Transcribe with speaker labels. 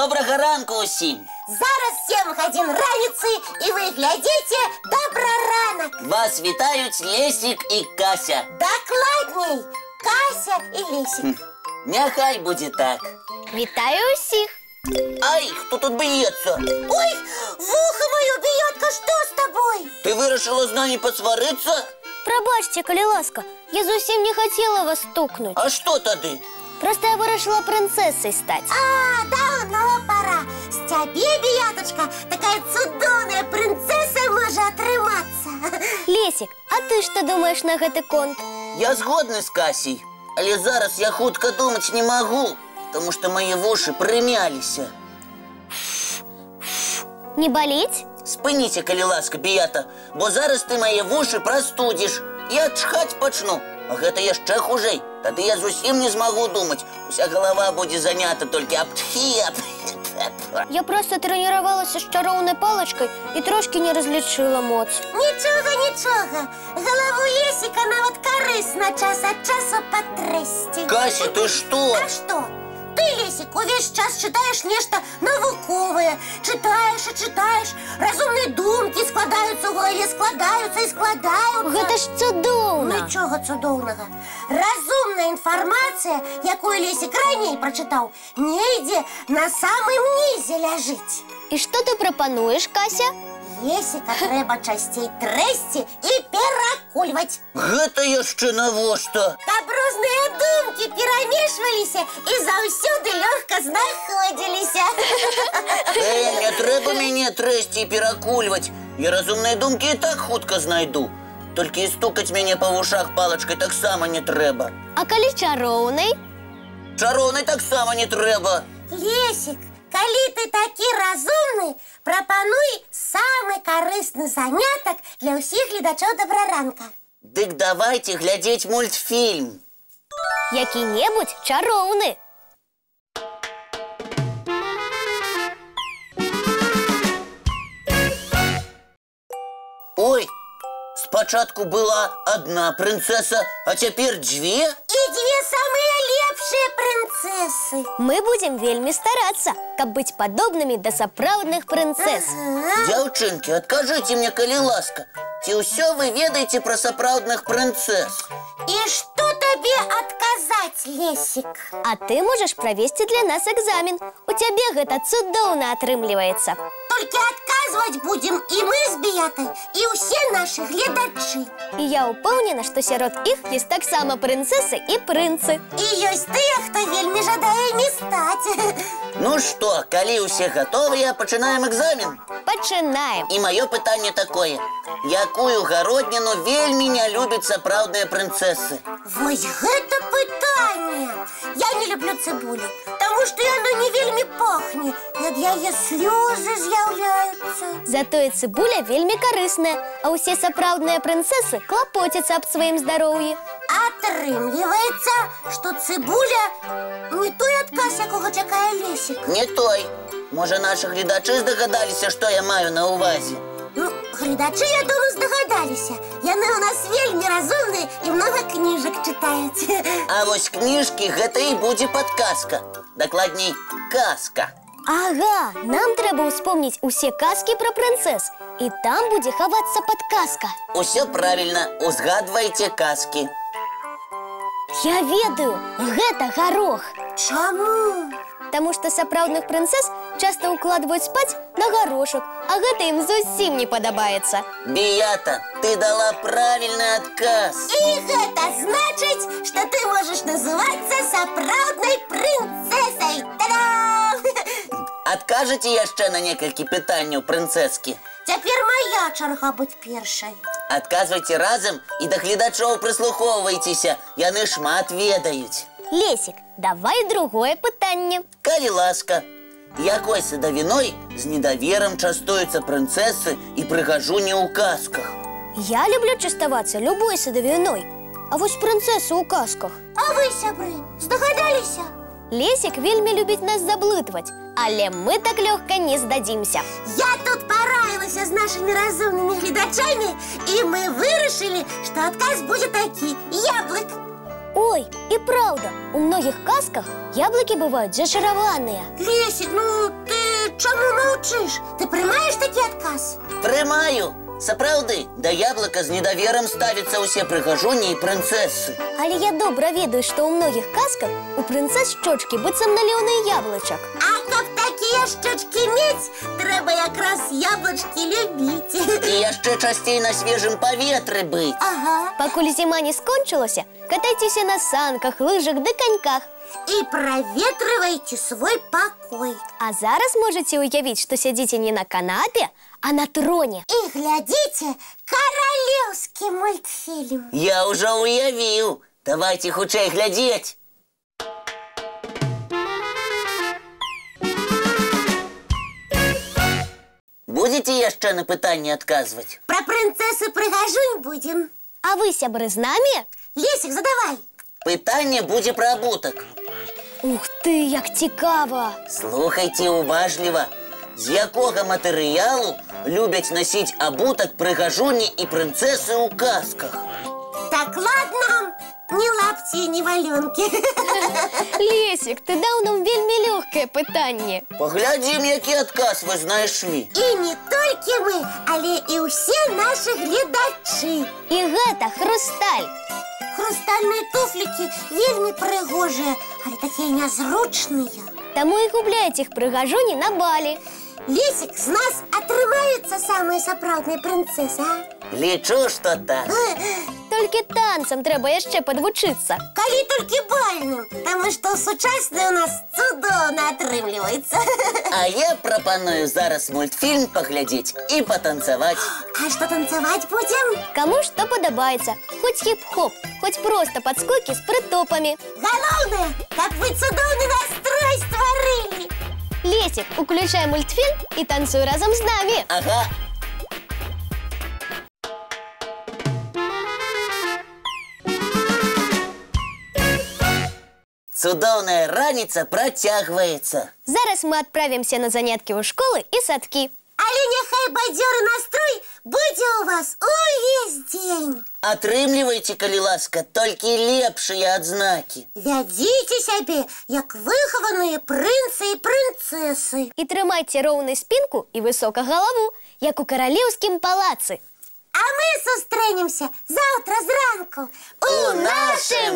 Speaker 1: Доброго ранку усім!
Speaker 2: Зараз 7:01 раніці, і ви глядите «Доброранок».
Speaker 1: Вас вітають Лесик і Кася.
Speaker 2: Докладней, Кася і Лесик.
Speaker 1: Нехай буде так.
Speaker 3: Вітаю усіх!
Speaker 1: Ай, хто тут б'ється?
Speaker 2: Ой, вухо моє, Біятка, що з тобою?
Speaker 1: Ти вирішила з нами посваритися?
Speaker 3: Пробачте, коли ласка, я зовсім не хотіла вас стукнуть.
Speaker 1: А що тоді?
Speaker 3: Просто я вирішила принцесою стати.
Speaker 2: А, давно пора. З тебе, Біяточка, така чудовна принцеса може отриматися.
Speaker 3: Лесик, а ти що думаєш на гэты конт?
Speaker 1: Я згодний з Касей, але зараз я хутко думати не можу, тому що мої вуші примялися.
Speaker 3: Не боліть?
Speaker 1: Спиніться, коли ласка, Біята, бо зараз ти мої вуші простудиш. Я чхать почну, а гэта яшчэ хужей. Тады я зусім не змагу думаць. Уся голова будзе занята толькі аб тхі.
Speaker 3: Я просто тренувалася з чаровною паличкою і трошки не розлічила моц.
Speaker 2: Нічого, нічого. Голову Лесика навіть корисно час від часу потрясти.
Speaker 1: Кася, ти що?
Speaker 2: А що? Ты, Лесик, увесь час читаешь нечто науковое. Читаешь и читаешь. Разумные думки складаються в голові, складаються і складаються.
Speaker 3: Гэта ж цудоўна.
Speaker 2: Нічого цудовного. Разумна інформація, яку Лесик ранее прочитав, не йде на самым низе ляжить.
Speaker 3: І що ти пропонуєш, Кася?
Speaker 2: Лесика треба частей тресці і перакульвати.
Speaker 1: Гэта яшчэ навошта?
Speaker 2: Каб розныя думкі перамешваліся і заўсёды лёгка знаходзіліся.
Speaker 1: Не трэба мяне трэсці і перакульваць. Я разумныя думкі і так хутка знайду. Толькі і стукаць мяне па вушах палачкай таксама не трэба.
Speaker 3: А калі чароўнай?
Speaker 1: Чароўнай таксама не трэба.
Speaker 2: Лесик, калі ты такі разумны, прапануй самы карысны занятак для ўсіх гледачоў «Добраранка».
Speaker 1: Дык давайте глядзець мультфільм.
Speaker 3: Які-небудзь чароўны.
Speaker 1: Ой, спачатку была одна прынцэса, а цяпер дзве?
Speaker 2: І дзве самыя лепшыя прынцэсы.
Speaker 3: Мы будем вельмі старацца, каб быць падобнымі да сапраўдных прынцэс.
Speaker 1: Дзяўчынкі, адкажыце мне, калі ласка, ці ўсё вы ведаеце пра сапраўдных прынцэс?
Speaker 2: І што табе адказаць, Лесик?
Speaker 3: А ты можаш правесці для нас экзамен. У цябе гэта цудоўна атрымліваецца.
Speaker 2: Толькі адказваць будзем і мы з Біятай, і ўсе нашы гледачы.
Speaker 3: І я ўпэўнена, што сярод іх ёсць таксама прынцэсы і прынцы.
Speaker 2: І ёсць тыя, хто вельмі жадае імі стаць.
Speaker 1: Ну што, калі ўсе гатовыя, пачынаем экзамен?
Speaker 3: Пачынаем.
Speaker 1: І маё пытанне такое. Якую гародніну вельмі не любяць сапраўдныя прынцэсы?
Speaker 2: Вось гэта пытанне. Я не люблю цыбулю, таму што яна не вельмі пахне, і ад яе слёзы з'яўляюцца.
Speaker 3: Затое цыбуля вельмі карысная, а ўсе сапраўдныя прынцэсы клапоцяцца аб сваім здароўі.
Speaker 2: Атрымліваецца, што цыбуля не той адказ, якога чакае Лесик.
Speaker 1: Не той. Можа, нашы гледачы здагадаліся, што я маю на ўвазе?
Speaker 2: Ну, гледачы, я думаю, здагадаліся. Яны ў нас вельмі разумныя і многа кніжак чытаюць.
Speaker 1: А вось кніжкі гэта і будзе падказка. Дакладней, казка.
Speaker 3: Ага, нам трэба ўспомніць усе казкі пра прынцэс. І там будзе хавацца падказка.
Speaker 1: Усё правільна, узгадвайце казкі.
Speaker 3: Я ведаю, гэта гарох.
Speaker 2: Чаму?
Speaker 3: Таму што сапраўдных прынцэс часта ўкладваюць спаць на гарошак, а гэта ім зусім не падабаецца.
Speaker 1: Біята, ты дала правільны адказ.
Speaker 2: І гэта значыць, што ты можаш называцца сапраўднай прынцэсай. Та-дам!
Speaker 1: Адкажаце яшчэ на некалькі пытанняў, прынцэскі?
Speaker 2: Цяпер моя чарга быць першай.
Speaker 1: Адказвайце разам і да гледачоў прыслухоўвайцеся, яны шмат ведаюць.
Speaker 3: Лесик, давай другое пытанне.
Speaker 1: Калі ласка, якой садавіной з недаверам частуюцца прынцэсы і прыгажуні ў казках?
Speaker 3: Я люблю частавацца любой садавіной. А вось прынцэсы ў казках.
Speaker 2: А вы, сябры, здагадаліся?
Speaker 3: Лесик вельмі любіць нас заблытваць, але мы так лёгка не здадзімся.
Speaker 2: Я тут параілася з нашымі разумнымі гледачамі, і мы вырашылі, што адказ будзе такі – яблык.
Speaker 3: Ой, і праўда, у многих казках яблоки бывают зачарованные.
Speaker 2: Лесик, ну ты чому мовчиш? Ти приймаєш такий отказ?
Speaker 1: Прымаю. Сапраўды, да яблыка з недаверам ставяцца ўсе прыгажуні і прынцэсы.
Speaker 3: Але я добра ведаю, што ў многіх казках у прынцэс шчочкі быццам наліўны яблычак.
Speaker 2: А каб такія шчочкі мець, трэба якраз яблычкі любіць.
Speaker 1: І яшчэ часцей на свежым паветры быць.
Speaker 2: Ага.
Speaker 3: Пакуль зіма не скончылася, катайцеся на санках, лыжах ды каньках.
Speaker 2: І праветрывайце свой пакой.
Speaker 3: А зараз можаце ўявіць, што сядзіце не на канапе, а на троне.
Speaker 2: І глядзіце каралеўскі мультфільм.
Speaker 1: Я ўжо уявіў. Давайте хутчэй глядзець. Будете яшчэ на пытанні адказваць?
Speaker 2: Пра прынцэсы прыгажунь будзем.
Speaker 3: А вы, сябры, з намі?
Speaker 2: Лесик, задавай.
Speaker 1: Пытанне будзе пра абутак.
Speaker 3: Ух ты, як цікава!
Speaker 1: Слухайце уважліва. З якога матэрыялу любяць насіць абутак прыгажуні і прынцэсы ў казках?
Speaker 2: Так, ладно, ні лапці, ні валёнкі.
Speaker 3: Лесік, ты даў нам вельмі лёгкае пытанне.
Speaker 1: Паглядзім, які адказ вы знайшлі.
Speaker 2: І не толькі мы, але і ўсе нашы гледачы.
Speaker 3: І гэта хрусталь.
Speaker 2: Хрустальныя туфлікі вельмі прыгожыя, але такія нязручныя.
Speaker 3: Таму і губляюць іх прыгажуні на балі.
Speaker 2: Лесик, з нас атрымаюцца самыя сапраўдныя прынцэсы, а?
Speaker 1: Лічу, што так.
Speaker 3: Толькі танцам трэба яшчэ падвучыцца.
Speaker 2: Калі толькі бальным, таму што сучасныя ў нас цудоўна атрымліваецца.
Speaker 1: А я прапаную зараз мультфільм паглядзець і патанцаваць.
Speaker 2: А што танцаваць будзем?
Speaker 3: Каму што падабаецца. Хоць хіп-хоп, хоць проста падскокі з прытопамі.
Speaker 2: Галоўнае, каб вы цудоўны настрой стварылі.
Speaker 3: Лесік, уключай мультфільм і танцуй разам з намі.
Speaker 1: Ага. Цудоўная раніца працягваецца.
Speaker 3: Зараз мы адправімся на заняткі ў школы і садкі.
Speaker 2: Але няхай бадзёры настрой будзе ў вас увесь дзень.
Speaker 1: Атрымлівайце, калі ласка, толькі лепшыя адзнакі.
Speaker 2: Вядзіце сябе, як выхаваныя прынцы і прынцэсы.
Speaker 3: І трымайце роўную спінку і высока галаву, як у каралеўскім палацы.
Speaker 2: А мы сустрэнемся заўтра зранку
Speaker 1: У нашым